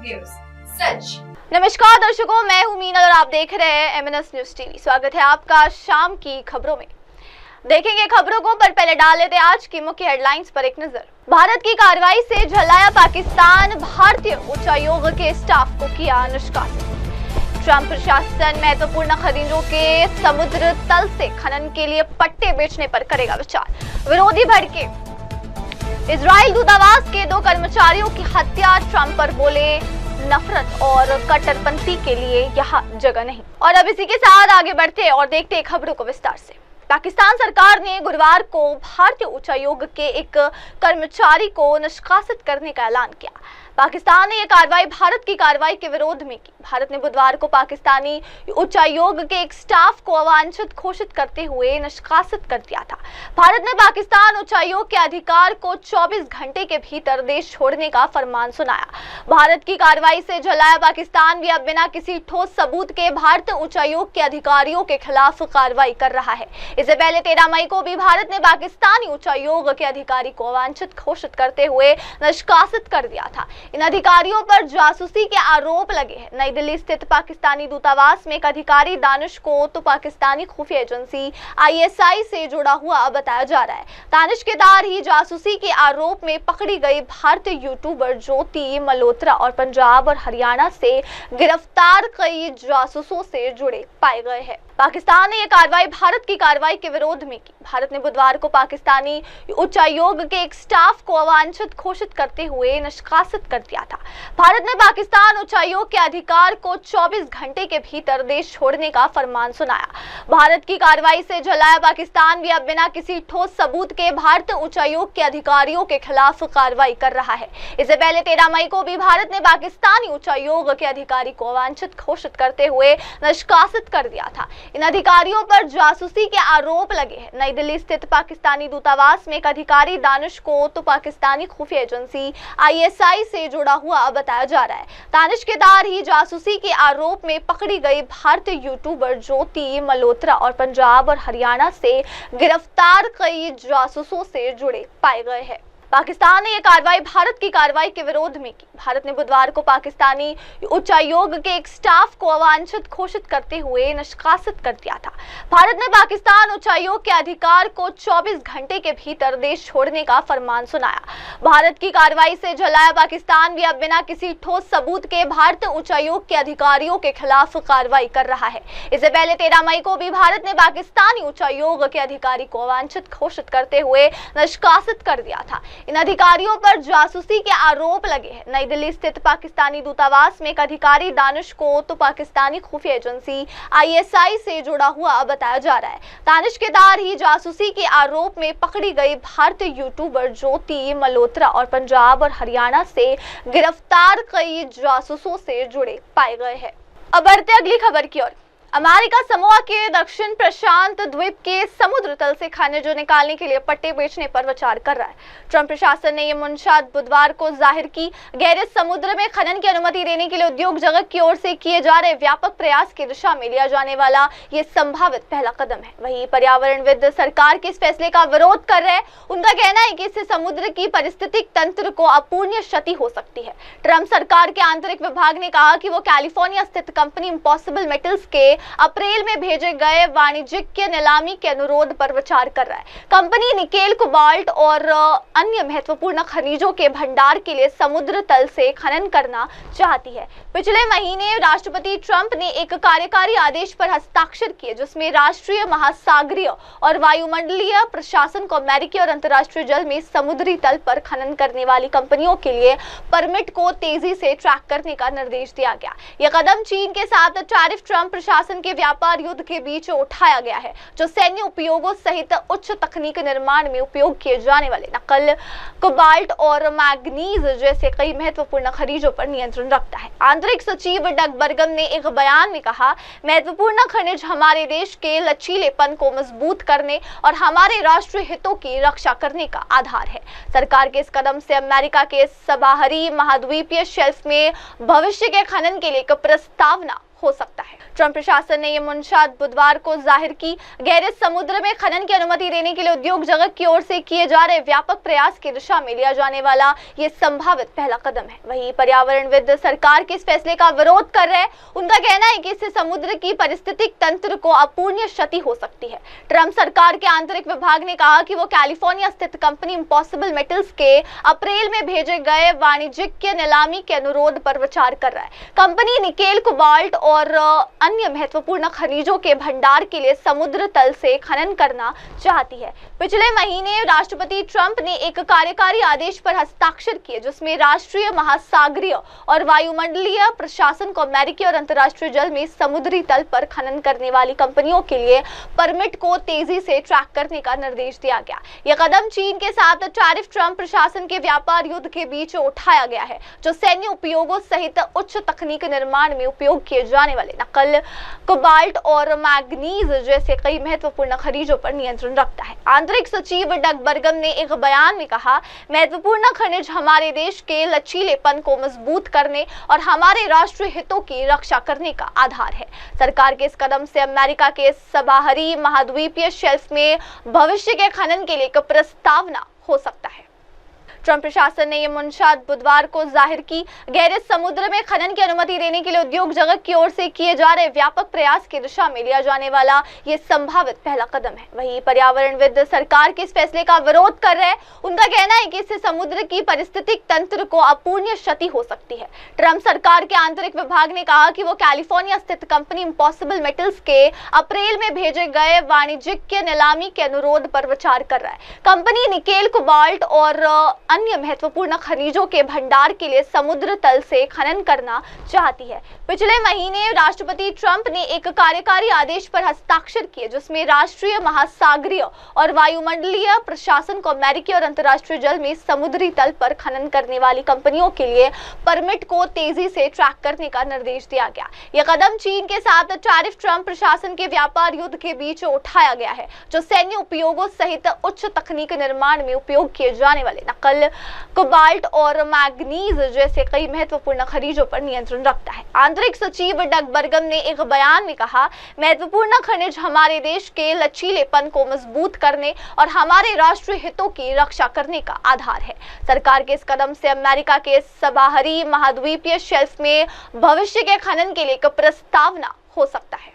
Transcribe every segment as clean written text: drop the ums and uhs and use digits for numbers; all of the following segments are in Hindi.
न्यूज सच। नमस्कार दर्शकों, मैं हूं मीनल और आप देख रहे हैं एमएनएस न्यूज टीवी। स्वागत है आपका शाम की खबरों में। देखेंगे खबरों को, पर पहले डाल लेते हैं आज की मुख्य हेडलाइंस पर एक नजर। भारत की कार्रवाई से झल्लाया पाकिस्तान, भारतीय उच्चायोग के स्टाफ को किया निष्कासित। ट्रंप प्रशासन महत्वपूर्ण खनिजों के समुद्र तल से खनन के लिए पट्टे बेचने पर करेगा विचार, विरोधी भड़के। इजराइल दूतावास के 2 कर्मचारियों की हत्या, ट्रंप पर बोले नफरत और कट्टरपंथी के लिए यहाँ जगह नहीं। और अब इसी के साथ आगे बढ़ते हैं और देखते हैं खबरों को विस्तार से। पाकिस्तान सरकार ने गुरुवार को भारतीय उच्चायोग के एक कर्मचारी को निष्कासित करने का ऐलान किया। पाकिस्तान ने यह कार्रवाई भारत की कार्रवाई के विरोध में की। भारत ने बुधवार को पाकिस्तानी उच्चायोग के एक स्टाफ को अवांछित घोषित करते हुए निष्कासित कर दिया था। भारत ने पाकिस्तान उच्चायोग के अधिकार को 24 घंटे के भीतर देश छोड़ने का फरमान सुनाया। भारत की कार्रवाई से झल्लाया पाकिस्तान भी अब बिना किसी ठोस सबूत के भारतीय उच्चायोग के अधिकारियों के खिलाफ कार्रवाई कर रहा है। इससे पहले 13 मई को भी भारत ने पाकिस्तानी उच्चायोग के अधिकारी को अवांछित घोषित करते हुए निष्कासित कर दिया था। इन अधिकारियों पर जासूसी के आरोप लगे हैं। नई दिल्ली स्थित पाकिस्तानी दूतावास में एक अधिकारी दानिश को तो पाकिस्तानी खुफिया एजेंसी ISI से जुड़ा हुआ बताया जा रहा है। दानिश के दार ही जासूसी के आरोप में पकड़ी गई भारतीय यूट्यूबर ज्योति मल्होत्रा और पंजाब और हरियाणा से गिरफ्तार कई जासूसों से जुड़े पाए गए हैं। पाकिस्तान ने यह कार्रवाई भारत की कार्रवाई के विरोध में की। भारत ने बुधवार को पाकिस्तानी उच्चायोग के एक स्टाफ को अवांछित घोषित करते हुए निष्कासित कर दिया था। भारत ने पाकिस्तान उच्चायोग के अधिकार को 24 घंटे के भीतर देश छोड़ने का फरमान सुनाया। भारत की कार्रवाई से झल्लाया पाकिस्तान भी अब बिना किसी ठोस सबूत के भारतीय उच्चायोग के अधिकारियों के खिलाफ कार्रवाई कर रहा है। इससे पहले 13 मई को भी भारत ने पाकिस्तानी उच्चायोग के अधिकारी को अवांछित घोषित करते हुए निष्कासित कर दिया था। इन अधिकारियों पर जासूसी के आरोप लगे हैं। नई दिल्ली स्थित पाकिस्तानी दूतावास में एक अधिकारी दानिश को तो पाकिस्तानी खुफिया एजेंसी ISI से जुड़ा हुआ बताया जा रहा है। दानिश के दार ही जासूसी के आरोप में पकड़ी गई भारतीय यूट्यूबर ज्योति मल्होत्रा और पंजाब और हरियाणा से गिरफ्तार कई जासूसों से जुड़े पाए गए हैं। पाकिस्तान ने यह कार्रवाई भारत की कार्रवाई के विरोध में की। भारत ने बुधवार को पाकिस्तानी उच्चायोग के एक स्टाफ को अवांछित घोषित करते हुए निष्कासित कर दिया था। भारत ने पाकिस्तान उच्चायोग के अधिकार को 24 घंटे के भीतर देश छोड़ने का फरमान सुनाया। भारत की कार्रवाई से झल्लाया पाकिस्तान भी अब बिना किसी ठोस सबूत के भारतीय उच्चायोग के अधिकारियों के खिलाफ कार्रवाई कर रहा है। इससे पहले 13 मई को भी भारत ने पाकिस्तानी उच्चायोग के अधिकारी को अवांछित घोषित करते हुए निष्कासित कर दिया था। इन अधिकारियों पर जासूसी के आरोप लगे हैं। नई दिल्ली स्थित पाकिस्तानी दूतावास में एक अधिकारी दानिश को तो पाकिस्तानी खुफिया एजेंसी ISI से जुड़ा हुआ बताया जा रहा है। दानिश के दार ही जासूसी के आरोप में पकड़ी गई भारतीय यूट्यूबर ज्योति मल्होत्रा और पंजाब और हरियाणा से गिरफ्तार कई जासूसों से जुड़े पाए गए हैं। अब बढ़ते अगली खबर की ओर। अमेरिका समोआ के दक्षिण प्रशांत द्वीप के समुद्र तल से खनिज निकालने के लिए पट्टे बेचने पर विचार कर रहा है। ट्रंप प्रशासन ने यह मंशा बुधवार को जाहिर की। गहरे समुद्र में खनन की अनुमति देने के लिए उद्योग जगत की ओर से किए जा रहे व्यापक प्रयास की दिशा में लिया जाने वाला यह संभावित पहला कदम है। वहीं पर्यावरणविद सरकार के इस फैसले का विरोध कर रहे हैं। उनका कहना है कि इससे समुद्र की पारिस्थितिक तंत्र को अपूरणीय क्षति हो सकती है। ट्रंप सरकार के आंतरिक विभाग ने कहा कि वो कैलिफोर्निया स्थित कंपनी इम्पॉसिबल मेटल्स के अप्रैल में भेजे गए वाणिज्यिक नीलामी के अनुरोध पर विचार कर रहा है। कंपनी निकेल, कोबाल्ट और अन्य महत्वपूर्ण खनिजों के भंडार के लिए समुद्र तल से खनन करना चाहती है। पिछले महीने राष्ट्रपति ट्रंप ने एक कार्यकारी आदेश पर हस्ताक्षर किए, जिसमें राष्ट्रीय, महासागरीय और वायुमंडलीय प्रशासन को अमेरिकी और अंतर्राष्ट्रीय जल में समुद्री तल पर खनन करने वाली कंपनियों के लिए परमिट को तेजी से ट्रैक करने का निर्देश दिया गया। यह कदम चीन के साथ टैरिफ ट्रंप प्रशासन के व्यापार युद्ध के बीच उठाया गया है, जो सैन्य उपयोगों सहित उच्च तकनीक निर्माण में उपयोग किए जाने वाले नकल, कोबाल्ट और मैग्नीज जैसे कई महत्वपूर्ण खनिजों पर नियंत्रण रखता है। आंतरिक सचिव डग बर्गम ने एक बयान में कहा, महत्वपूर्ण खनिज हमारे देश के लचीलेपन को मजबूत करने और हमारे राष्ट्रीय हितों की रक्षा करने का आधार है। सरकार के इस कदम से अमेरिका के सब बाहरी महाद्वीपीय शेल्फ में भविष्य के खनन के लिए एक प्रस्तावना हो सकता है। ट्रंप प्रशासन ने यह मुंशात बुधवार को जाहिर की। गहरे समुद्र में खनन की अनुमति देने के लिए उद्योग जगत की ओर से किए जा रहे व्यापक प्रयास की दिशा में लिया जाने वाला ये संभावित पहला कदम है। वहीं पर्यावरणविद सरकार के इस फैसले का विरोध कर रहे हैं। उनका कहना है कि इससे समुद्र की पारिस्थितिक तंत्र को अपूरणीय क्षति हो सकती है। ट्रंप सरकार के आंतरिक विभाग ने कहा कि वो कैलिफोर्निया स्थित कंपनी इम्पॉसिबल मेटल्स के अप्रैल में भेजे गए वाणिज्यिक नीलामी के अनुरोध पर विचार कर रहा है। कंपनी निकेल, कोबाल्ट और अन्य महत्वपूर्ण खनिजों के भंडार के लिए समुद्र तल से खनन करना चाहती है। पिछले महीने राष्ट्रपति ट्रंप ने एक कार्यकारी आदेश पर हस्ताक्षर किए जिसमें राष्ट्रीय, महासागरीय और वायुमंडलीय प्रशासन को अमेरिकी और अंतर्राष्ट्रीय जल में समुद्री तल पर खनन करने वाली कंपनियों के लिए परमिट को तेजी से ट्रैक करने का निर्देश दिया गया। यह कदम चीन के साथ टैरिफ ट्रंप प्रशासन के व्यापार युद्ध के बीच उठाया गया है, जो सैन्य उपयोगों सहित उच्च तकनीक निर्माण में उपयोग किए जाने वाले नकल, कोबाल्ट और मैग्नीज जैसे कई महत्वपूर्ण खनिजों पर नियंत्रण रखता है। आंतरिक सचिव डग बर्गम ने एक बयान में कहा, महत्वपूर्ण खनिज हमारे देश के लचीलेपन को मजबूत करने और हमारे राष्ट्रीय हितों की रक्षा करने का आधार है। सरकार के इस कदम से अमेरिका के सबसाहरी महाद्वीपीय शेल्फ में भविष्य के खनन के लिए एक प्रस्तावना हो सकता है। ट्रंप प्रशासन ने यह मुंशात बुधवार को जाहिर की। गहरे समुद्र में खनन की अनुमति देने के लिए उद्योग जगत की ओर से किए जा रहे व्यापक प्रयास की दिशा में लिया जाने वाला ये संभावित पहला कदम है। वहीं पर्यावरणविद सरकार के इस फैसले का विरोध कर रहे हैं। उनका कहना है कि इससे समुद्र की पारिस्थितिक तंत्र को अपूरणीय क्षति हो सकती है। ट्रंप सरकार के आंतरिक विभाग ने कहा कि वो कैलिफोर्निया स्थित कंपनी इम्पॉसिबल मेटल्स के अप्रैल में भेजे गए वाणिज्यिक नीलामी के अनुरोध पर विचार कर रहा है। कंपनी निकेल, कोबाल्ट और अन्य महत्वपूर्ण खनिजों के भंडार के लिए समुद्र तल से खनन करना चाहती है। पिछले महीने राष्ट्रपति ट्रंप ने एक कार्यकारी आदेश पर हस्ताक्षर किए जिसमें राष्ट्रीय, महासागरीय और वायुमंडलीय प्रशासन को अमेरिकी और अंतर्राष्ट्रीय जल में समुद्री तल पर खनन करने वाली कंपनियों के लिए परमिट को तेजी से ट्रैक करने का निर्देश दिया गया। यह कदम चीन के साथ टैरिफ ट्रंप प्रशासन के व्यापार युद्ध के बीच उठाया गया है, जो सैन्य उपयोगों सहित उच्च तकनीक निर्माण में उपयोग किए जाने वाले नकल, कोबाल्ट और मैग्नीज जैसे कई महत्वपूर्ण खनिजों पर नियंत्रण रखता है। आंतरिक सचिव डग बर्गम ने एक बयान में कहा, महत्वपूर्ण खनिज हमारे देश के लचीलेपन को मजबूत करने और हमारे राष्ट्रीय हितों की रक्षा करने का आधार है। सरकार के इस कदम से अमेरिका के सबसाहरी महाद्वीपीय शेल्फ में भविष्य के खनन के लिए एक प्रस्तावना हो सकता है।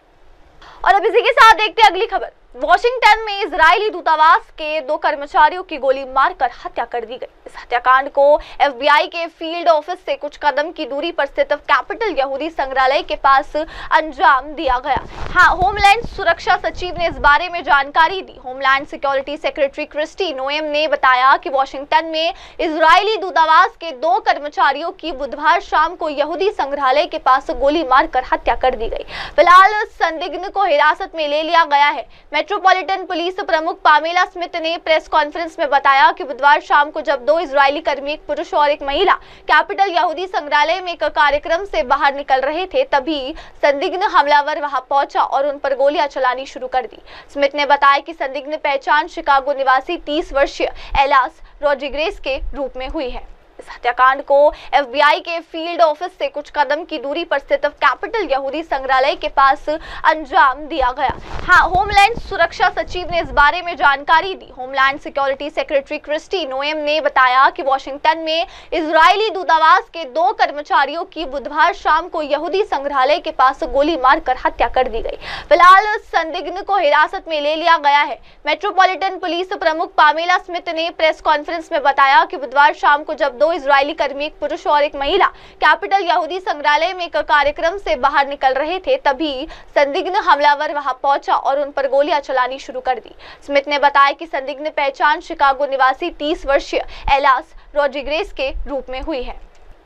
और अब इसी के साथ देखते हैं अगली खबर। वॉशिंगटन में इजरायली दूतावास के 2 कर्मचारियों की गोली मारकर हत्या कर दी गई। इस हत्याकांड को FBI के फील्ड ऑफिस से कुछ कदम की दूरी पर स्थित कैपिटल यहूदी संग्रहालय के पास अंजाम दिया गया। हाँ, होमलैंड सुरक्षा सचिव ने इस बारे में जानकारी दी। Homeland security secretary Kristi Noem ने बताया कि वॉशिंगटन में इजरायली दूतावास के 2 कर्मचारियों की बुधवार शाम को यहूदी संग्रहालय के पास गोली मारकर हत्या कर दी गई। फिलहाल संदिग्ध को हिरासत में ले लिया गया है। मेट्रोपॉलिटन पुलिस प्रमुख पामेला स्मिथ ने प्रेस कॉन्फ्रेंस में बताया कि बुधवार शाम को जब 2 इजरायली कर्मी, एक पुरुष और एक महिला, कैपिटल यहूदी संग्रहालय में एक कार्यक्रम से बाहर निकल रहे थे, तभी संदिग्ध हमलावर वहां पहुंचा और उन पर गोलियां चलानी शुरू कर दी। स्मिथ ने बताया कि संदिग्ध पहचान शिकागो निवासी 30 वर्षीय एलास रोड्रिगेज के रूप में हुई है। इस हत्याकांड को FBI के फील्ड ऑफिस से कुछ कदम की दूरी पर स्थित कैपिटल यहूदी संग्रहालय के पास अंजाम दिया गया। हाँ, होमलैंड सुरक्षा सचिव ने इस बारे में जानकारी दी। Homeland security secretary Kristi Noem ने बताया कि वॉशिंगटन में इजरायली दूतावास के 2 कर्मचारियों की बुधवार शाम को यहूदी संग्रहालय के पास गोली मारकर हत्या कर दी गई। फिलहाल संदिग्ध को हिरासत में ले लिया गया है। मेट्रोपॉलिटन पुलिस प्रमुख पामेला स्मिथ ने प्रेस कॉन्फ्रेंस में बताया कि बुधवार शाम को जब 2 इजरायली कर्मी, एक पुरुष और एक महिला, कैपिटल यहूदी संग्रहालय में एक कार्यक्रम से बाहर निकल रहे थे, तभी संदिग्ध हमलावर वहां पहुंचा और उन पर गोलियां चलानी शुरू कर दी। स्मिथ ने बताया कि संदिग्ध पहचान शिकागो निवासी 30 वर्षीय एलास रोड्रिगेज के रूप में हुई है।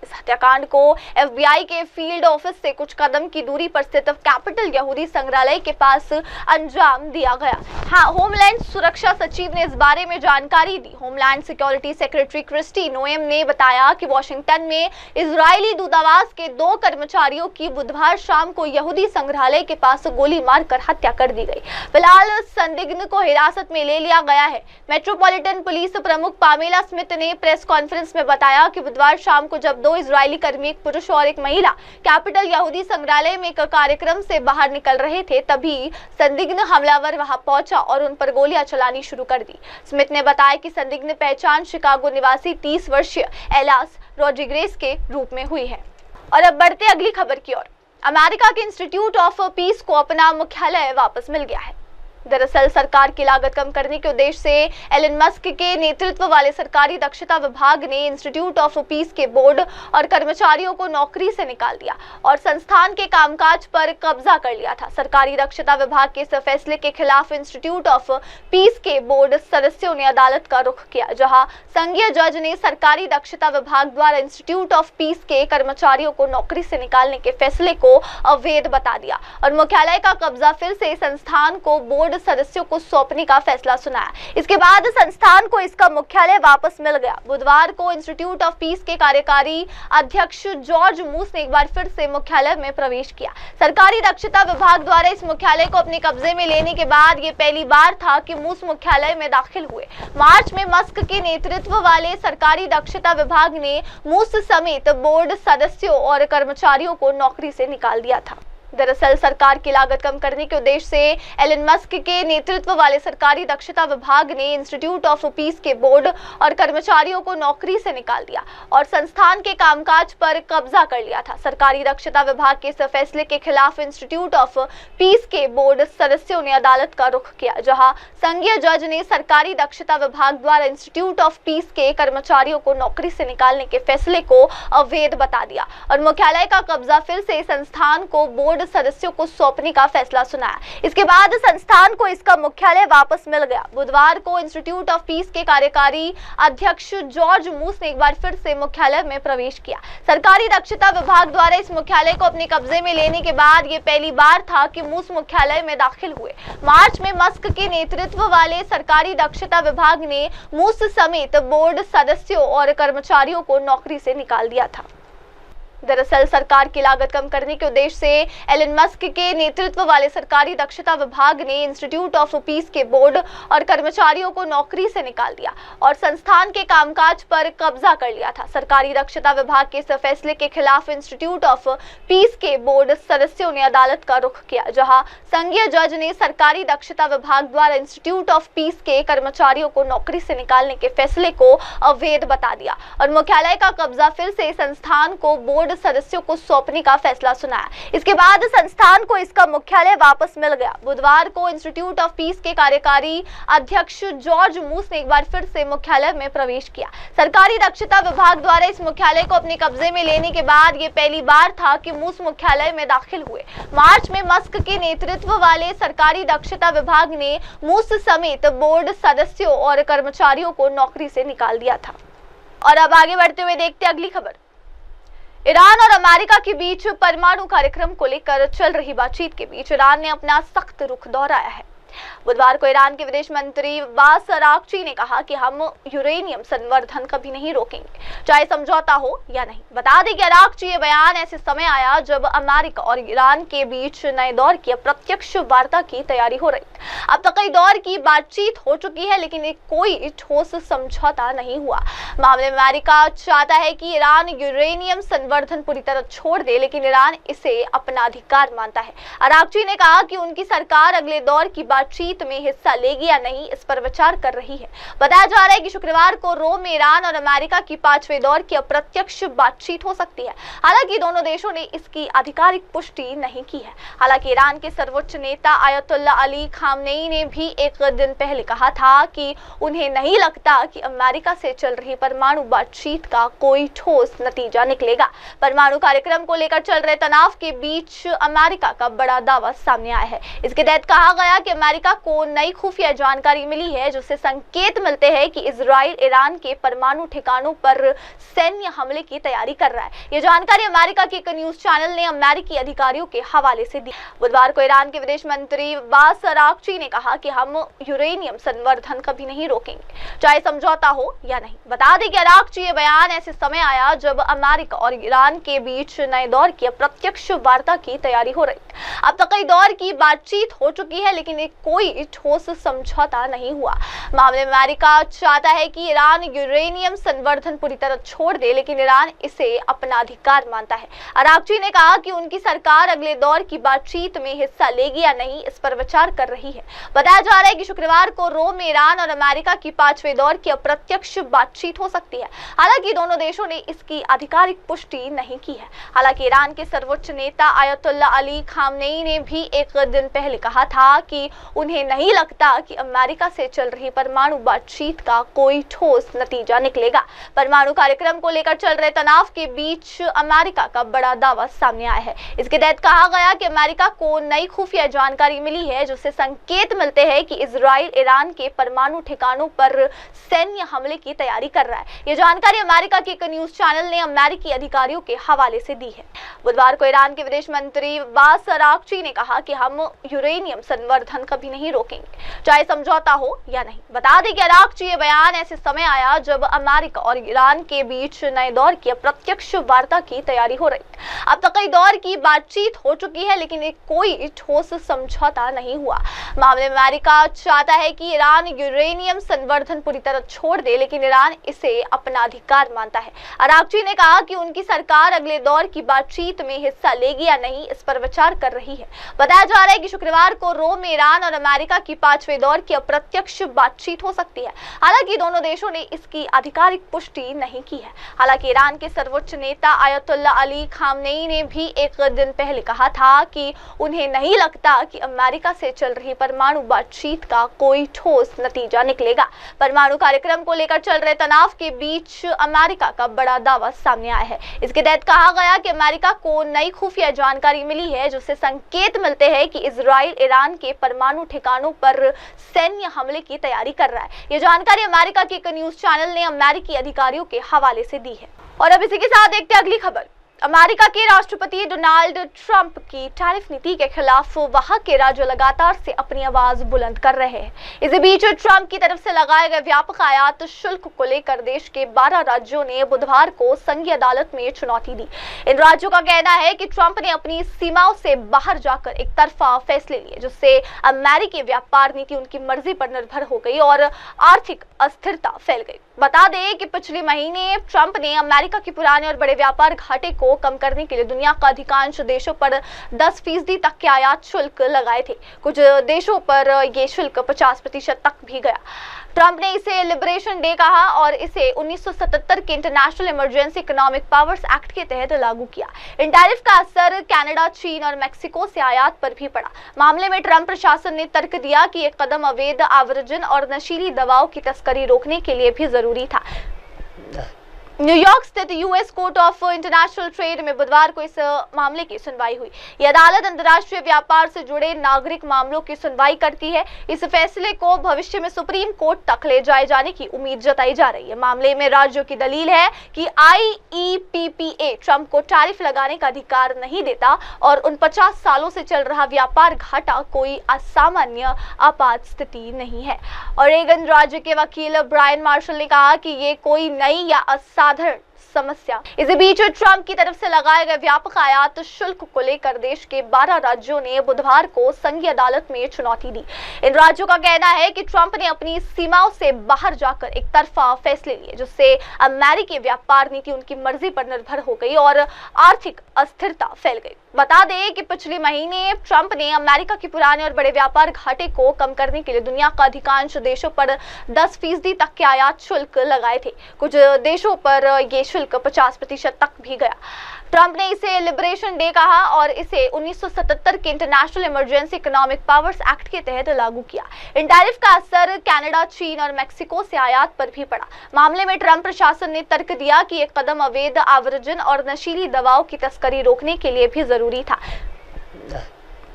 इस हत्याकांड को FBI के फील्ड ऑफिस से कुछ कदम की दूरी पर स्थित कैपिटल यहूदी संग्रहालय के पास अंजाम दिया गया। हाँ, होमलैंड सुरक्षा सचिव ने इस बारे में जानकारी दी। Homeland security secretary Kristi Noem ने बताया कि वॉशिंगटन में इजरायली दूतावास के 2 कर्मचारियों की बुधवार शाम को यहूदी संग्रहालय के पास गोली मारकर हत्या कर दी गई। फिलहाल संदिग्ध को हिरासत में ले लिया गया है। मेट्रोपॉलिटन पुलिस प्रमुख पामेला स्मिथ ने प्रेस कॉन्फ्रेंस में बताया कि बुधवार शाम को जब 2 दो इजरायली कर्मी, एक पुरुष और एक महिला, कैपिटल यहूदी संग्रहालय में एक कार्यक्रम से बाहर निकल रहे थे। तभी संदिग्ध हमलावर वहां पहुंचा और उन पर गोलियां चलानी शुरू कर दी। स्मिथ ने बताया कि संदिग्ध पहचान शिकागो निवासी 30 वर्षीय एलास रोड्रिगेज के रूप में हुई है। और अब बढ़ते अगली खबर की ओर। अमेरिका के इंस्टीट्यूट ऑफ पीस को अपना मुख्यालय वापस मिल गया है। दरअसल सरकार की लागत कम करने के उद्देश्य से एलन मस्क के नेतृत्व वाले सरकारी दक्षता विभाग ने इंस्टीट्यूट ऑफ पीस के बोर्ड और कर्मचारियों को नौकरी से निकाल दिया और संस्थान के कामकाज पर कब्जा कर लिया था। सरकारी दक्षता विभाग के इस फैसले के खिलाफ इंस्टीट्यूट ऑफ पीस के बोर्ड सदस्यों ने अदालत का रुख किया, जहां संघीय जज ने सरकारी दक्षता विभाग द्वारा इंस्टीट्यूट ऑफ पीस के कर्मचारियों को नौकरी से निकालने के फैसले को अवैध बता दिया और मुख्यालय का कब्जा फिर से संस्थान को बोर्ड सदस्यों को सौंपने का फैसला सुनाया। इसके बाद संस्थान को इसका मुख्यालय वापस मिल गया। बुधवार को इंस्टीट्यूट ऑफ पीस के कार्यकारी अध्यक्ष जॉर्ज मूस ने एक बार फिर से मुख्यालय में प्रवेश किया। सरकारी दक्षता विभाग द्वारा इस मुख्यालय को अपने कब्जे में लेने के बाद ये पहली बार था कि मूस मुख्यालय में दाखिल हुए। मार्च में मस्क के नेतृत्व वाले सरकारी दक्षता विभाग ने मूस समेत बोर्ड सदस्यों और कर्मचारियों को नौकरी से निकाल दिया था। दरअसल सरकार की लागत कम करने के उद्देश्य से एलन मस्क के नेतृत्व वाले सरकारी दक्षता विभाग ने इंस्टीट्यूट ऑफ पीस के बोर्ड और कर्मचारियों को नौकरी से निकाल दिया और संस्थान के कामकाज पर कब्जा कर लिया था। सरकारी दक्षता विभाग के इस फैसले के खिलाफ इंस्टीट्यूट ऑफ पीस के बोर्ड सदस्यों ने अदालत का रुख किया, जहां संघीय जज ने सरकारी दक्षता विभाग द्वारा इंस्टीट्यूट ऑफ पीस के कर्मचारियों को नौकरी से निकालने के फैसले को अवैध बता दिया और मुख्यालय का कब्जा फिर से संस्थान को बोर्ड सदस्यों को सौंपने का फैसला सुनाया। इसके बाद संस्थान को इसका मुख्यालय वापस मिल गया। बुधवार को इंस्टीट्यूट ऑफ पीस के कार्यकारी अध्यक्ष जॉर्ज मूस ने एक बार फिर से मुख्यालय में प्रवेश किया। सरकारी दक्षता विभाग द्वारा इस मुख्यालय को अपने कब्जे में लेने के बाद ये पहली बार था कि मूस मुख्यालय में दाखिल हुए। मार्च में मस्क के नेतृत्व वाले सरकारी दक्षता विभाग ने मूस समेत बोर्ड सदस्यों और कर्मचारियों को नौकरी से निकाल दिया था। दरअसल सरकार की लागत कम करने के उद्देश्य से एलन मस्क के नेतृत्व वाले सरकारी दक्षता विभाग ने इंस्टीट्यूट ऑफ पीस के बोर्ड और कर्मचारियों को नौकरी से निकाल दिया और संस्थान के कामकाज पर कब्जा कर लिया था। सरकारी दक्षता विभाग के इस फैसले के खिलाफ इंस्टीट्यूट ऑफ पीस के बोर्ड सदस्यों ने अदालत का रुख किया, जहां संघीय जज ने सरकारी दक्षता विभाग द्वारा इंस्टीट्यूट ऑफ पीस के कर्मचारियों को नौकरी से निकालने के फैसले को अवैध बता दिया और मुख्यालय का कब्जा फिर से संस्थान को बोर्ड सदस्यों को सौंपने का फैसला सुनाया। इसके बाद संस्थान को इसका मुख्यालय वापस मिल गया। बुधवार को इंस्टीट्यूट ऑफ पीस के कार्यकारी अध्यक्ष जॉर्ज मूस ने एक बार फिर से मुख्यालय में प्रवेश किया। सरकारी दक्षता विभाग द्वारा इस मुख्यालय को अपने कब्जे में लेने के बाद ये पहली बार था कि मूस मुख्यालय में दाखिल हुए। मार्च में मस्क के नेतृत्व वाले सरकारी दक्षता विभाग ने मूस समेत बोर्ड सदस्यों और कर्मचारियों को नौकरी से निकाल दिया था। और अब आगे बढ़ते हुए देखते अगली खबर। ईरान और अमेरिका के बीच परमाणु कार्यक्रम को लेकर चल रही बातचीत के बीच ईरान ने अपना सख्त रुख दोहराया है। बुधवार को ईरान के विदेश मंत्री अब्बास अराक्ची ने कहा कि हम यूरेनियम संवर्धन कभी नहीं रोकेंगे, चाहे समझौता हो या नहीं। बता दें कि अराक्ची ये बयान ऐसे समय आया जब अमेरिका और ईरान के बीच नए दौर की अप्रत्यक्ष वार्ता की तैयारी हो रही। अब तक कई दौर की बातचीत हो चुकी है, लेकिन कोई ठोस समझौता नहीं हुआ। मामले में अमेरिका चाहता है कि ईरान यूरेनियम संवर्धन पूरी तरह छोड़ दे, लेकिन ईरान इसे अपना अधिकार मानता है। अराक्ची ने कहा कि उनकी सरकार अगले दौर की बातचीत में हिस्सा लेगी या नहीं, इस पर विचार कर रही है। बताया जा रहा है कि शुक्रवार को रोम में ईरान और अमेरिका की 5वें दौर की अप्रत्यक्ष बातचीत हो सकती है। हालांकि दोनों देशों ने इसकी आधिकारिक पुष्टि नहीं की है। हालांकि ईरान के सर्वोच्च नेता आयतुल्ला अली खामनेई ने भी एक दिन पहले कहा था कि उन्हें नहीं लगता कि अमेरिका से चल रही परमाणु बातचीत का कोई ठोस नतीजा निकलेगा। परमाणु कार्यक्रम को लेकर चल रहे तनाव के बीच अमेरिका का बड़ा दावा सामने आया है। इसके तहत कहा गया कि अमेरिका को नई खुफिया जानकारी मिली है, जिससे संकेत मिलते हैं कि इजराइल ईरान के परमाणु ठिकानों पर सैन्य हमले की तैयारी कर रहा है। यह जानकारी अमेरिका के एक न्यूज चैनल ने अमेरिकी अधिकारियों के हवाले से दी। बुधवार को ईरान के विदेश मंत्री अब्बास अराक्ची ने कहा कि हम यूरेनियम संवर्धन कभी नहीं रोकेंगे, चाहे समझौता हो या नहीं। बता दें कि अराक्ची ये बयान ऐसे समय आया जब अमेरिका और ईरान के बीच नए दौर की अप्रत्यक्ष वार्ता की तैयारी हो रही। अब तक कई दौर की बातचीत हो चुकी है, लेकिन कोई ठोस समझौता नहीं हुआ। मामले में अमेरिका चाहता है कि ईरान यूरेनियम संवर्धन पूरी तरह छोड़ दे, लेकिन ईरान इसे अपना अधिकार मानता है। अरागची ने कहा कि उनकी सरकार अगले दौर की बातचीत में हिस्सा लेगी या नहीं, इस पर विचार कर रही है। बताया जा रहा है कि शुक्रवार को रोम में ईरान और अमेरिका की 5वें दौर की अप्रत्यक्ष बातचीत हो सकती है। हालांकि दोनों देशों ने इसकी आधिकारिक पुष्टि नहीं की है। हालांकि ईरान के सर्वोच्च नेता आयतुल्ला अली खामनेई ने भी एक दिन पहले कहा था कि उन्हें नहीं लगता कि अमेरिका से चल रही परमाणु बातचीत का कोई ठोस नतीजा निकलेगा। परमाणु कार्यक्रम को लेकर चल रहे तनाव के बीच अमेरिका का बड़ा दावा सामने आया है। इसके तहत कहा गया कि अमेरिका को नई खुफिया जानकारी मिली है, जिससे संकेत मिलते हैं कि इजराइल ईरान के परमाणु ठिकानों पर सैन्य हमले की तैयारी कर रहा है। यह जानकारी अमेरिका के एक न्यूज चैनल ने अमेरिकी अधिकारियों के हवाले से दी है। बुधवार को ईरान के विदेश मंत्री अब्बास अरागची ने कहा कि हम यूरेनियम संवर्धन कभी नहीं रोकेंगे, चाहे समझौता हो या नहीं। बता दें कि अरागची ये बयान ऐसे समय आया जब अमेरिका और ईरान के बीच नए दौर की अप्रत्यक्ष वार्ता की तैयारी हो रही। अब तक कई दौर की बातचीत हो चुकी है, लेकिन कोई ठोस समझौता नहीं हुआ। मामले में अमेरिका चाहता है कि ईरान यूरेनियम संवर्धन पूरी तरह छोड़ दे, लेकिन ईरान इसे अपना अधिकार मानता है। अरागची ने कहा कि उनकी सरकार अगले दौर की बातचीत में हिस्सा लेगी या नहीं, इस पर विचार कर रही है। बताया जा रहा है कि शुक्रवार को रोम में ईरान और अमेरिका की 5वें दौर की अप्रत्यक्ष बातचीत हो सकती है। हालांकि दोनों देशों ने इसकी आधिकारिक पुष्टि नहीं की है। हालांकि ईरान के सर्वोच्च नेता आयतुल्ला अली खामनेई ने भी एक दिन पहले कहा था कि उन्हें नहीं लगता कि अमेरिका से चल रही परमाणु बातचीत का कोई ठोस नतीजा निकलेगा। परमाणु कार्यक्रम को लेकर चल रहे तनाव के बीच अमेरिका का बड़ा दावा सामने आया है। इसके तहत कहा गया कि अमेरिका को नई खुफिया जानकारी मिली है, जिससे संकेत मिलते हैं कि इजराइल ईरान के परमाणु ठिकानों पर सैन्य हमले की तैयारी कर रहा है। यह जानकारी अमेरिका के एक न्यूज चैनल ने अमेरिकी अधिकारियों के हवाले से दी है। और अब इसी के साथ देखते हैं अगली खबर। अमेरिका के राष्ट्रपति डोनाल्ड ट्रंप की टैरिफ नीति के खिलाफ वहां के राज्य लगातार से अपनी आवाज बुलंद कर रहे हैं। इसी बीच ट्रंप की तरफ से लगाए गए व्यापक आयात शुल्क को लेकर देश के 12 राज्यों ने बुधवार को संघीय अदालत में चुनौती दी। इन राज्यों का कहना है कि ट्रंप ने अपनी सीमाओं से बाहर जाकर एक तरफा फैसले लिए, जिससे अमेरिकी व्यापार नीति उनकी मर्जी पर निर्भर हो गई और आर्थिक अस्थिरता फैल गई। बता दें कि पिछले महीने ट्रंप ने अमेरिका के पुराने और बड़े व्यापार घाटे को कम करने के लिए दुनिया का अधिकांश देशों पर 10% तक के आयात शुल्क लगाए थे। कुछ देशों पर यह शुल्क 50% तक भी गया। ट्रंप ने इसे लिबरेशन डे कहा और इसे 1977 के international emergency economic powers act के तहत लागू किया। इन टैरिफ का असर कनाडा, चीन और मेक्सिको से आयात पर भी पड़ा। मामले में ट्रंप प्रशासन ने तर्क दिया कि एक कदम अवैध आव्रजन और नशीली दवाओं की तस्करी रोकने के लिए भी जरूरी था। न्यूयॉर्क स्थित US court of international trade में बुधवार को इस मामले की सुनवाई हुई। यह अदालत अंतर्राष्ट्रीय व्यापार से जुड़े नागरिक मामलों की सुनवाई करती है। इस फैसले को भविष्य में सुप्रीम कोर्ट तक ले जाए जाने की उम्मीद जताई जा रही है। मामले में राज्यों की दलील है कि IEPPA ट्रंप को टैरिफ लगाने का अधिकार नहीं देता और उन 50 सालों से चल रहा व्यापार घाटा कोई असामान्य आपात स्थिति नहीं है। ओरेगन राज्य के वकील ब्रायन मार्शल ने कहा कि ये कोई नई या साधारण समस्या। इसी बीच ट्रंप की तरफ से लगाए गए व्यापक आयात शुल्क को लेकर देश के 12 राज्यों ने बुधवार को संघीय अदालत में चुनौती दी। इन राज्यों का कहना है कि ट्रंप ने अपनी सीमाओं से बाहर जाकर एक तरफा फैसले लिए, जिससे अमेरिकी व्यापार नीति उनकी मर्जी पर निर्भर हो गई और आर्थिक अस्थिरता फैल गई। बता दें कि पिछले महीने ट्रंप ने अमेरिका के पुराने और बड़े व्यापार घाटे को कम करने के लिए दुनिया का अधिकांश देशों पर 10% तक के आयात शुल्क लगाए थे। कुछ देशों पर यह शुल्क 50% तक भी गया। ट्रंप ने इसे लिबरेशन डे कहा और इसे 1977 के international emergency economic powers act के तहत लागू किया। इन टैरिफ का असर कनाडा, चीन और मेक्सिको से आयात पर भी पड़ा। मामले में ट्रंप प्रशासन ने तर्क दिया कि एक कदम अवैध आव्रजन और नशीली दवाओं की तस्करी रोकने के लिए भी जरूरी था।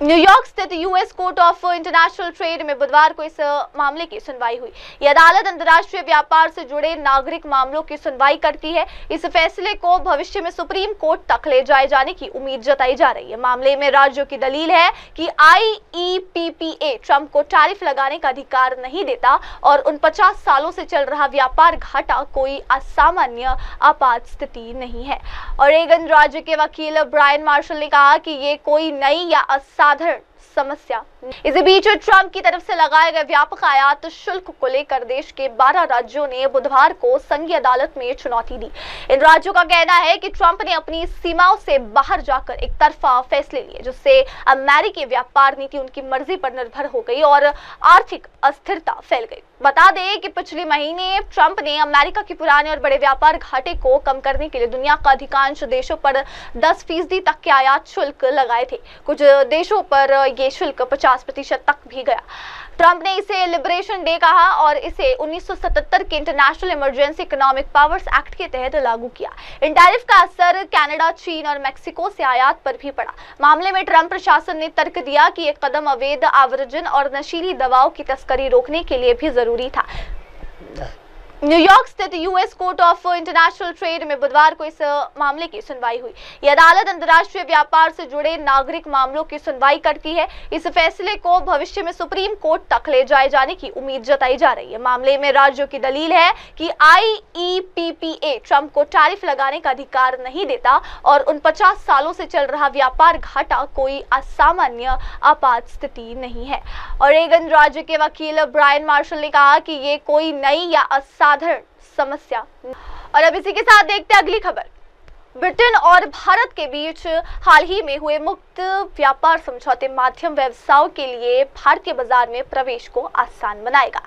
न्यूयॉर्क स्थित US court of international trade में बुधवार को इस मामले की सुनवाई हुई। यह अदालत अंतर्राष्ट्रीय व्यापार से जुड़े नागरिक मामलों की सुनवाई करती है। इस फैसले को भविष्य में सुप्रीम कोर्ट तक ले जाए जाने की उम्मीद जताई जा रही है। मामले में राज्यों की दलील है कि IEPPA ट्रंप को टैरिफ लगाने का अधिकार नहीं देता और उन 50 सालों से चल रहा व्यापार घाटा कोई असामान्य आपात स्थिति नहीं है। ओरेगन राज्य के वकील ब्रायन मार्शल ने कहा कि ये कोई नई या साधारण समस्या। इसी बीच ट्रंप की तरफ से लगाए गए व्यापक आयात शुल्क को लेकर देश के 12 राज्यों ने बुधवार को संघीय अदालत में चुनौती दी। इन राज्यों का कहना है कि ट्रंप ने अपनी सीमाओं से बाहर जाकर एक तरफा फैसले लिए, जिससे अमेरिकी व्यापार नीति उनकी मर्जी पर निर्भर हो गई और आर्थिक अस्थिरता फैल गई। बता दें कि पिछले महीने ट्रंप ने अमेरिका के पुराने और बड़े व्यापार घाटे को कम करने के लिए दुनिया का अधिकांश देशों पर 10% तक के आयात शुल्क लगाए थे। कुछ देशों पर यह शुल्क 50% तक भी गया। ट्रंप ने इसे लिबरेशन डे कहा और इसे 1977 के international emergency economic powers act के तहत लागू किया। इन टैरिफ का असर कनाडा, चीन और मेक्सिको से आयात पर भी पड़ा। मामले में ट्रंप प्रशासन ने तर्क दिया कि यह कदम अवैध आव्रजन और नशीली दवाओं की तस्करी रोकने के लिए भी जरूरी था। न्यूयॉर्क स्थित US court of international trade में बुधवार को इस मामले की सुनवाई हुई। यह अदालत अंतर्राष्ट्रीय व्यापार से जुड़े नागरिक मामलों की सुनवाई करती है। इस फैसले को भविष्य में सुप्रीम कोर्ट तक ले जाए जाने की उम्मीद जताई जा रही है। मामले में राज्यों की दलील है कि IEPPA ट्रंप को टैरिफ लगाने का अधिकार नहीं देता और उन 50 सालों से चल रहा व्यापार घाटा कोई असामान्य आपात स्थिति नहीं है। ओरेगन राज्य के वकील ब्रायन मार्शल ने कहा कि ये कोई नई या साधारण समस्या। और अब इसी के साथ देखते हैं अगली खबर। ब्रिटेन और भारत के बीच हाल ही में हुए मुक्त व्यापार समझौते माध्यम व्यवसायों के लिए भारतीय बाजार में प्रवेश को आसान बनाएगा।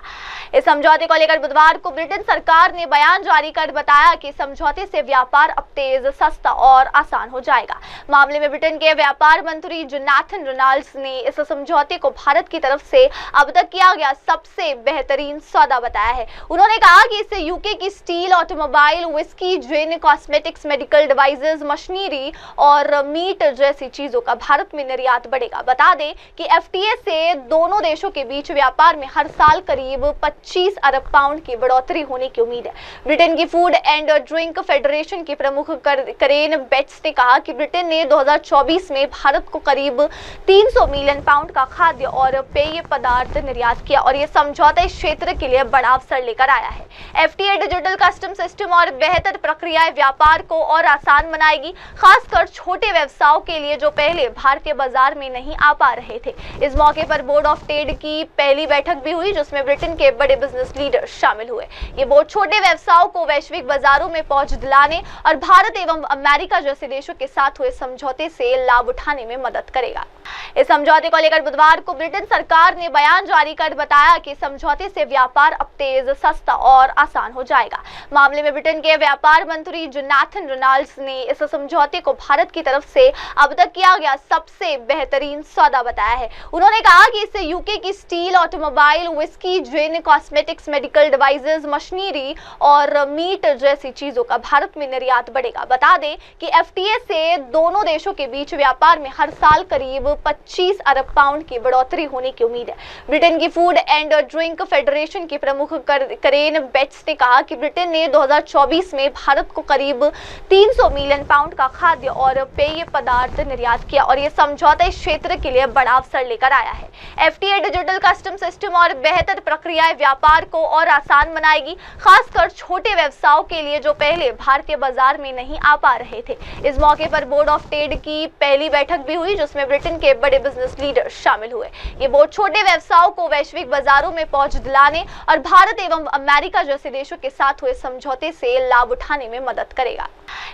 इस समझौते को लेकर बुधवार को ब्रिटेन सरकार ने बयान जारी कर बताया कि समझौते से व्यापार अब तेज, सस्ता और आसान हो जाएगा। मामले में ब्रिटेन के व्यापार मंत्री जोनाथन रेनॉल्ड्स ने इस समझौते को भारत की तरफ से अब तक किया गया सबसे बेहतरीन सौदा बताया है। उन्होंने कहा कि इससे यूके की स्टील, ऑटोमोबाइल, विस्की, जिन, कॉस्मेटिक्स, मेडिकल डिवाइसेस, मशीनरी और मीट जैसी चीजों का भारत में निर्यात बढ़ेगा। बता दें कि FTA से दोनों देशों के बीच व्यापार में हर साल करीब 25 अरब पाउंड की बढ़ोतरी होने की उम्मीद है। ब्रिटेन की फूड एंड ड्रिंक फेडरेशन के प्रमुख करेन बेट्स ने कहा कि ब्रिटेन ने 2024 में भारत को करीब 300 मिलियन पाउंड का खाद्य और पेय पदार्थ निर्यात किया और यह समझौता इस क्षेत्र के लिए बड़ा अवसर लेकर आया है। FTA डिजिटल कस्टम सिस्टम और बेहतर प्रक्रियाएं व्यापार को और आसान बनाएगी, खासकर छोटे व्यवसायों के लिए जो पहले भारतीय बाजार में नहीं आ पा रहे थे। इस मौके पर बोर्ड ऑफ ट्रेड की पहली बैठक भी हुई, जिसमें ब्रिटेन के बड़े बिजनेस लीडर शामिल हुए। ये बोर्ड छोटे व्यवसायों को वैश्विक बाजारों में पहुंच दिलाने और भारत एवं अमेरिका जैसे देशों के साथ हुए समझौते से लाभ उठाने में मदद करेगा। इस समझौते को लेकर बुधवार को ब्रिटेन सरकार ने बयान जारी कर बताया कि समझौते से व्यापार अब तेज, सस्ता और आसान हो जाएगा। मामले में ब्रिटेन के व्यापार मंत्री जोनाथन रेनॉल्ड्स ने इस समझौते को भारत की तरफ से अब तक किया गया सबसे बेहतरीन सौदा बताया है। उन्होंने कहा कि इससे यूके की स्टील, ऑटोमोबाइल, विस्की, जिन, कॉस्मेटिक्स, मेडिकल डिवाइसेस, मशीनरी और मीट जैसी चीजों का भारत में निर्यात बढ़ेगा। बता दें कि FTA से दोनों देशों के बीच व्यापार में हर साल करीब 25 अरब पाउंड की बढ़ोतरी होने की उम्मीद है। ब्रिटेन की फूड एंड ड्रिंक फेडरेशन के प्रमुख करेन बेट्स ने कहा कि ब्रिटेन ने 2024 में भारत को करीब 300 मिलियन पाउंड का खाद्य और पेय पदार्थ निर्यात किया और यह समझौता इस क्षेत्र के लिए बड़ा अवसर लेकर आया है। FTA डिजिटल कस्टम सिस्टम और बेहतर प्रक्रियाएं व्यापार को और आसान बनाएगी, खासकर छोटे व्यवसायों के लिए जो पहले भारतीय बाजार में नहीं आ पा रहे थे। इस मौके पर बोर्ड ऑफ ट्रेड की पहली बैठक भी हुई, जिसमें ब्रिटेन के बड़े बिजनेस लीडर शामिल हुए। ये बोर्ड छोटे व्यवसायों को वैश्विक बाजारों में पहुंच दिलाने और भारत एवं अमेरिका जैसे देशों के साथ हुए समझौते से लाभ उठाने में मदद करेगा।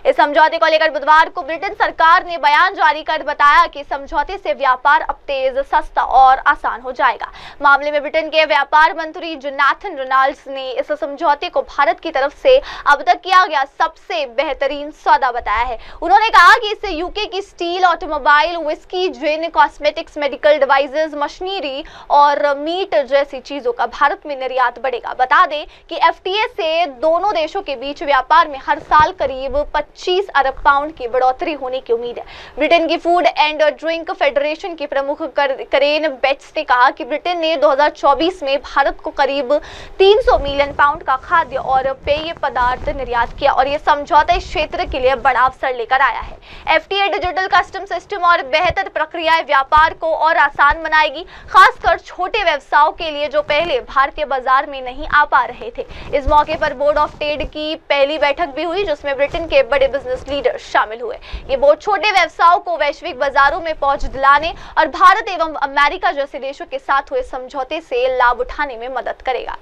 इस समझौते को लेकर बुधवार को ब्रिटेन सरकार ने बयान जारी कर बताया कि समझौते से व्यापार अब तेज, सस्ता और आसान हो जाएगा। मामले में ब्रिटेन के व्यापार मंत्री जोनाथन रेनॉल्ड्स ने इस समझौते को भारत की तरफ से अब तक किया गया सबसे बेहतरीन सौदा बताया है। उन्होंने कहा कि इससे यूके की स्टील, ऑटोमोबाइल, विस्की, जिन, कॉस्मेटिक्स, मेडिकल डिवाइसेस, मशीनरी और मीट जैसी चीजों का भारत में निर्यात बढ़ेगा। बता दें कि FTA से दोनों देशों के बीच व्यापार में हर साल करीब 25 अरब पाउंड की बढ़ोतरी होने की उम्मीद है। ब्रिटेन की फूड एंड ड्रिंक फेडरेशन के प्रमुख करेन बेट्स ने कहा कि ब्रिटेन ने 2024 में भारत को करीब करीब 300 मिलियन पाउंड का खाद्य और पेय पदार्थ निर्यात किया और ये समझौता इस क्षेत्र के लिए बड़ा अवसर लेकर आया है। एफटीए डिजिटल कस्टम सिस्टम और बेहतर प्रक्रियाएं व्यापार को और आसान बनाएगी, खासकर छोटे व्यवसायों के लिए जो पहले भारतीय बाजार में नहीं आ पा रहे थे। इस मौके पर बोर्ड ऑफ ट्रेड की पहली बैठक भी हुई, जिसमें ब्रिटेन के बड़े बिजनेस लीडर शामिल हुए। ये बोर्ड छोटे व्यवसायों को वैश्विक बाजारों में पहुंच दिलाने और भारत एवं अमेरिका जैसे देशों के साथ हुए समझौते से लाभ उठाने में मदद करेगा।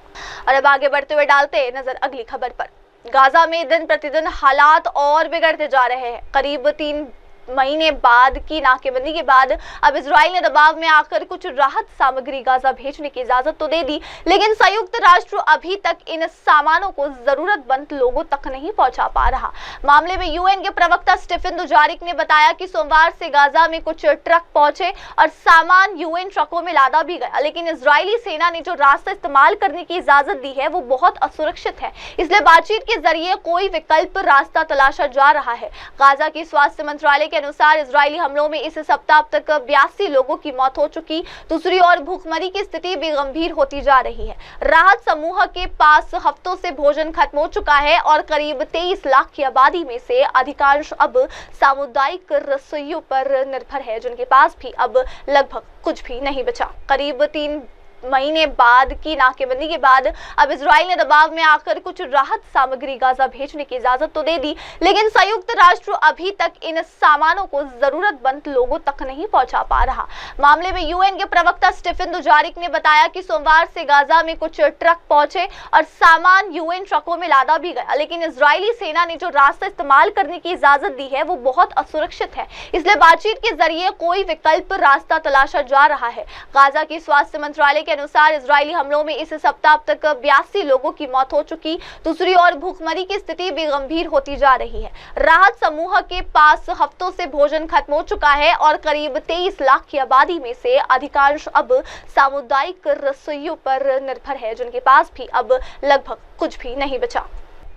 और अब आगे बढ़ते हुए डालते हैं नजर अगली खबर पर। गाजा में दिन प्रतिदिन हालात और बिगड़ते जा रहे हैं। करीब 3 महीने बाद की नाकेबंदी के बाद अब इजराइल ने दबाव में आकर कुछ राहत सामग्री गाजा भेजने की इजाजत तो दे दी, लेकिन संयुक्त राष्ट्र अभी तक इन सामानों को जरूरतमंद लोगों तक नहीं पहुंचा पा रहा। मामले में यूएन के प्रवक्ता स्टीफन दुजारिक ने बताया कि सोमवार से गाजा में कुछ ट्रक पहुंचे और सामान यूएन ट्रकों में लादा भी गया, लेकिन इजरायली सेना ने जो रास्ता इस्तेमाल करने की इजाजत दी है वो बहुत असुरक्षित है, इसलिए बातचीत के जरिए कोई विकल्प रास्ता तलाशा जा रहा है। गाजा की स्वास्थ्य मंत्रालय के अनुसार इजरायली हमलों में इस सप्ताह अब तक 82 लोगों की मौत हो चुकी। दूसरी ओर भूखमरी की स्थिति भी गंभीर होती जा रही है। राहत समूह के पास हफ्तों से भोजन खत्म हो चुका है और करीब 23 लाख की आबादी में से अधिकांश अब सामुदायिक रसोइयों पर निर्भर है, जिनके पास भी अब लगभग कुछ भी नहीं बचा। करीब 3 महीने बाद की नाकेबंदी के बाद अब इजराइल ने दबाव में आकर कुछ राहत सामग्री गाजा भेजने की इजाजत तो दे दी, लेकिन संयुक्त राष्ट्र अभी तक इन सामानों को जरूरतमंद लोगों तक नहीं पहुंचा पा रहा। मामले में यूएन के प्रवक्ता स्टीफन दुजारिक ने बताया कि सोमवार से गाजा में कुछ ट्रक पहुंचे और सामान यूएन ट्रकों में लादा भी गया, लेकिन इजरायली सेना ने जो रास्ता इस्तेमाल करने की इजाजत दी है वो बहुत असुरक्षित है, इसलिए बातचीत के जरिए कोई विकल्प रास्ता तलाशा जा रहा है। गाजा की स्वास्थ्य मंत्रालय के अनुसार इजरायली हमलों में इस सप्ताह अब तक 82 लोगों की मौत हो चुकी। दूसरी ओर भूखमरी की स्थिति भी गंभीर होती जा रही है। राहत समूह के पास हफ्तों से भोजन खत्म हो चुका है और करीब 23 लाख की आबादी में से अधिकांश अब सामुदायिक रसोइयों पर निर्भर है, जिनके पास भी अब लगभग कुछ भी नहीं बचा।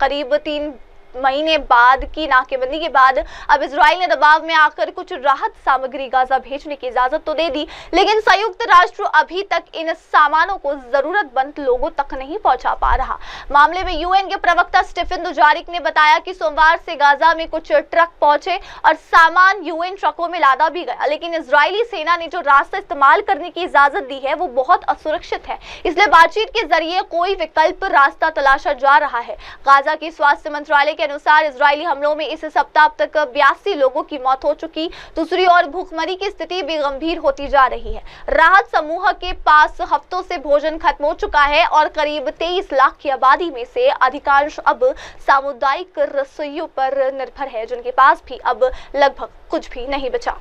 करीब 3 महीने बाद की नाकेबंदी के बाद अब इजराइल ने दबाव में आकर कुछ राहत सामग्री गाजा भेजने की इजाजत तो दे दी, लेकिन संयुक्त राष्ट्र अभी तक इन सामानों को जरूरतमंद लोगों तक नहीं पहुंचा पा रहा। मामले में यूएन के प्रवक्ता स्टीफन दुजारिक ने बताया कि सोमवार से गाजा में कुछ ट्रक पहुंचे और सामान यूएन ट्रकों में लादा भी गया, लेकिन इजरायली सेना ने जो रास्ता इस्तेमाल करने की इजाजत दी है वो बहुत असुरक्षित है, इसलिए बातचीत के जरिए कोई विकल्प रास्ता तलाशा जा रहा है। गाजा की स्वास्थ्य मंत्रालय के अनुसार इजरायली हमलों में इस सप्ताह अब तक 82 लोगों की मौत हो चुकी। दूसरी ओर भूखमरी की स्थिति भी गंभीर होती जा रही है। राहत समूह के पास हफ्तों से भोजन खत्म हो चुका है और करीब 23 लाख की आबादी में से अधिकांश अब सामुदायिक रसोइयों पर निर्भर है, जिनके पास भी अब लगभग कुछ भी नहीं बचा।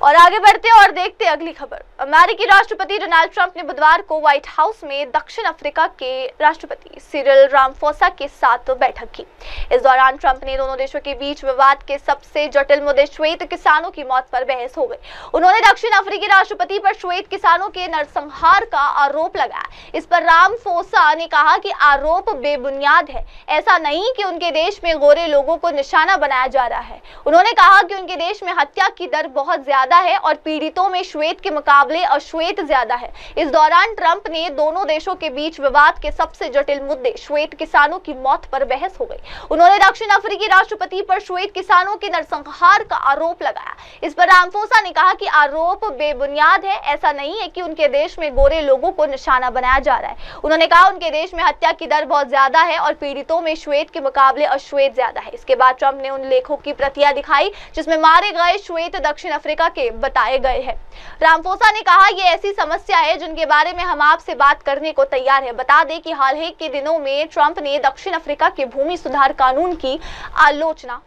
और आगे बढ़ते और देखते अगली खबर। अमेरिकी राष्ट्रपति डोनाल्ड ट्रंप ने बुधवार को व्हाइट हाउस में दक्षिण अफ्रीका के राष्ट्रपति सिरिल रामाफोसा के साथ बैठक की। इस दौरान ट्रंप ने दोनों देशों के बीच विवाद के सबसे जटिल मुद्दे श्वेत किसानों की मौत पर बहस हो गई। उन्होंने दक्षिण अफ्रीकी राष्ट्रपति पर श्वेत किसानों के नरसंहार का आरोप लगाया। इस पर रामाफोसा ने कहा कि आरोप बेबुनियाद है। ऐसा नहीं कि उनके देश में गोरे लोगों को निशाना बनाया जा रहा है। उन्होंने कहा कि उनके देश में हत्या की दर बहुत ज्यादा है और पीड़ितों में श्वेत के मुकाबले अश्वेत ज्यादा है। इस दौरान ट्रंप ने दोनों देशों के बीच विवाद के सबसे जटिल मुद्दे श्वेत किसानों की मौत पर बहस हो गई। उन्होंने दक्षिण अफ्रीकी राष्ट्रपति पर श्वेत किसानों के नरसंहार का आरोप लगाया। इस पर रामाफोसा ने कहा कि आरोप बेबुनियाद है। ऐसा नहीं है कि उनके देश में गोरे लोगों को निशाना बनाया जा रहा है। उन्होंने कहा उनके देश में हत्या की दर बहुत ज्यादा है और पीड़ितों में श्वेत के मुकाबले अश्वेत ज्यादा है। इसके बाद ट्रंप ने उन लेखों की प्रतियां दिखाई जिसमें मारे गए श्वेत दक्षिण अफ्रीका के बताए गए हैं। रामाफोसा ने कहा यह ऐसी समस्या है जिनके बारे में हम आपसे बात करने को तैयार है। बता दें कि हाल ही के दिनों में ट्रंप ने दक्षिण अफ्रीका के भूमि सुधार कानून की आलोचना।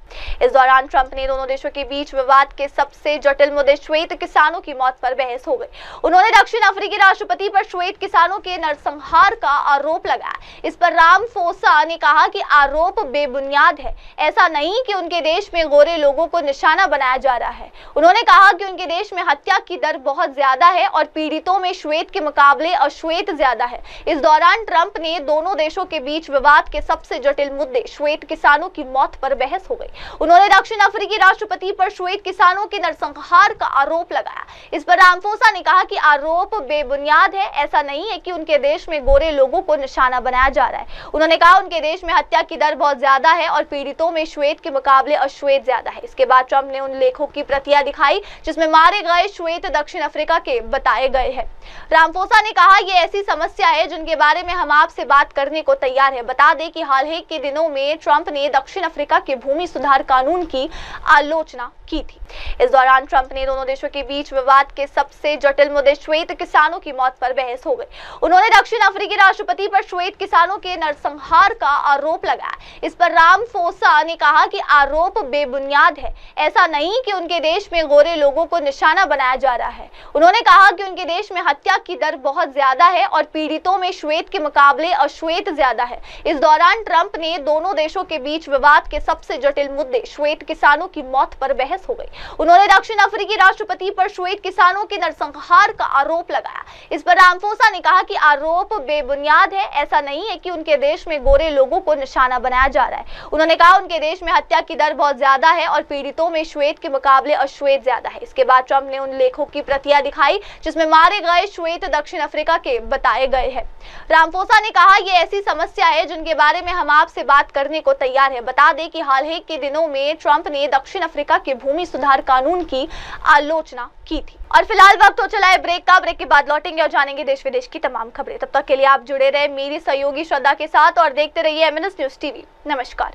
इस दौरान ट्रंप ने दोनों देशों के बीच विवाद के सबसे जटिल मुद्दे श्वेत किसानों की मौत पर बहस हो गई। उन्होंने दक्षिण अफ्रीकी राष्ट्रपति पर श्वेत किसानों के नरसंहार का आरोप लगाया। इस पर रामाफोसा ने कहा कि आरोप बेबुनियाद है। ऐसा नहीं कि उनके देश में गोरे लोगों को निशाना बनाया जा रहा है। उन्होंने कहा कि उनके देश में हत्या की दर बहुत ज्यादा है और पीड़ितों में श्वेत के मुकाबले अश्वेत ज्यादा है। इस दौरान ट्रंप ने दोनों देशों के बीच विवाद के सबसे जटिल मुद्दे श्वेत किसानों की मौत पर बहस हो गई। उन्होंने दक्षिण अफ्रीकी राष्ट्रपति पर श्वेत किसानों के नरसंहार का आरोप लगाया। इस पर रामफोसा ने कहा कि आरोप बेबुनियाद है। ऐसा नहीं है कि उनके देश में गोरे लोगों को निशाना बनाया जा रहा है। उन्होंने कहा उनके देश में हत्या की दर बहुत ज्यादा है और पीड़ितों में श्वेत के मुकाबले अश्वेत ज्यादा है। इसके बाद ट्रंप ने उन लेखों की प्रतियां दिखाई जिसमें मारे गए श्वेत दक्षिण अफ्रीका के बताए गए हैं। रामफोसा ने कहा यह ऐसी समस्या है जिनके बारे में हम आपसे बात करने को तैयार है। बता दें कि हाल ही के दिनों में ट्रंप ने दक्षिण अफ्रीका के भूमि सुधार कानून की आलोचना की थी। इस दौरान ट्रंप ने दोनों देशों के बीच विवाद के सबसे जटिल मुद्दे श्वेत किसानों की मौत पर बहस हो गई। उन्होंने दक्षिण अफ्रीकी राष्ट्रपति पर श्वेत किसानों के नरसंहार का आरोप लगाया। इस पर रामफोसा ने कहा कि आरोप बेबुनियाद है। ऐसा नहीं कि उनके देश में गोरे लोगों को निशाना बनाया जा रहा है। उन्होंने कहा कि उनके देश में हत्या की दर बहुत ज्यादा है और पीड़ितों में श्वेत के मुकाबले अश्वेत ज्यादा है। इस दौरान ट्रंप ने दोनों देशों के बीच विवाद के सबसे जटिल मुद्दे श्वेत किसानों की मौत पर बहस हो गई। उन्होंने दक्षिण अफ्रीकी राष्ट्रपति पर श्वेत किसानों के नरसंहार का आरोप लगाया। इस पर रामफोसा ने कहा कि आरोप बेबुनियाद है। ऐसा नहीं है कि उनके देश में गोरे लोगों को निशाना बनाया जा रहा है। उन्होंने कहा उनके देश में हत्या की दर बहुत ज्यादा है और पीड़ितों में श्वेत के मुकाबले अश्वेत ज्यादा है। इसके बाद ट्रंप ने उन लेखों की प्रतियां दिखाई जिसमें मारे गए श्वेत दक्षिण अफ्रीका के बताए गए हैं। रामफोसा ने कहा यह ऐसी समस्या है जिनके बारे में हम आपसे बात करने को तैयार है। बता दें कि हाल ही के दिनों में ट्रंप ने दक्षिण अफ्रीका के भूमि सुधार कानून की आलोचना की थी। और फिलहाल वक्त हो चला है ब्रेक का। ब्रेक के बाद लौटेंगे और जानेंगे देश विदेश की तमाम खबरें। तब तक के लिए आप जुड़े रहे मेरी सहयोगी श्रद्धा के साथ और देखते रहिए एमएनएस न्यूज टीवी। नमस्कार।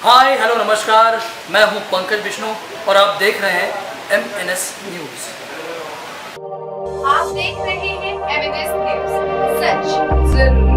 हाय हेलो नमस्कार, मैं हूं पंकज विष्णु और आप देख रहे हैं एमएनएस न्यूज। आप देख रहे हैं एमएनएस न्यूज, सच जरूर।